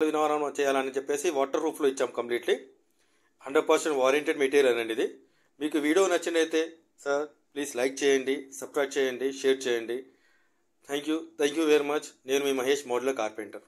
విధానం చేయాలని చెప్పేసి వాటర్ ప్రూఫ్లో ఇచ్చాం కంప్లీట్లీ. 100% వారంటెడ్ మెటీరియల్ అండి ఇది. మీకు వీడియో నచ్చినైతే సార్ ప్లీజ్ లైక్ చేయండి, సబ్స్క్రైబ్ చేయండి, షేర్ చేయండి. Thank you very much. నేను మీ మహేష్ మోడ్యులర్ కార్పెంటర్.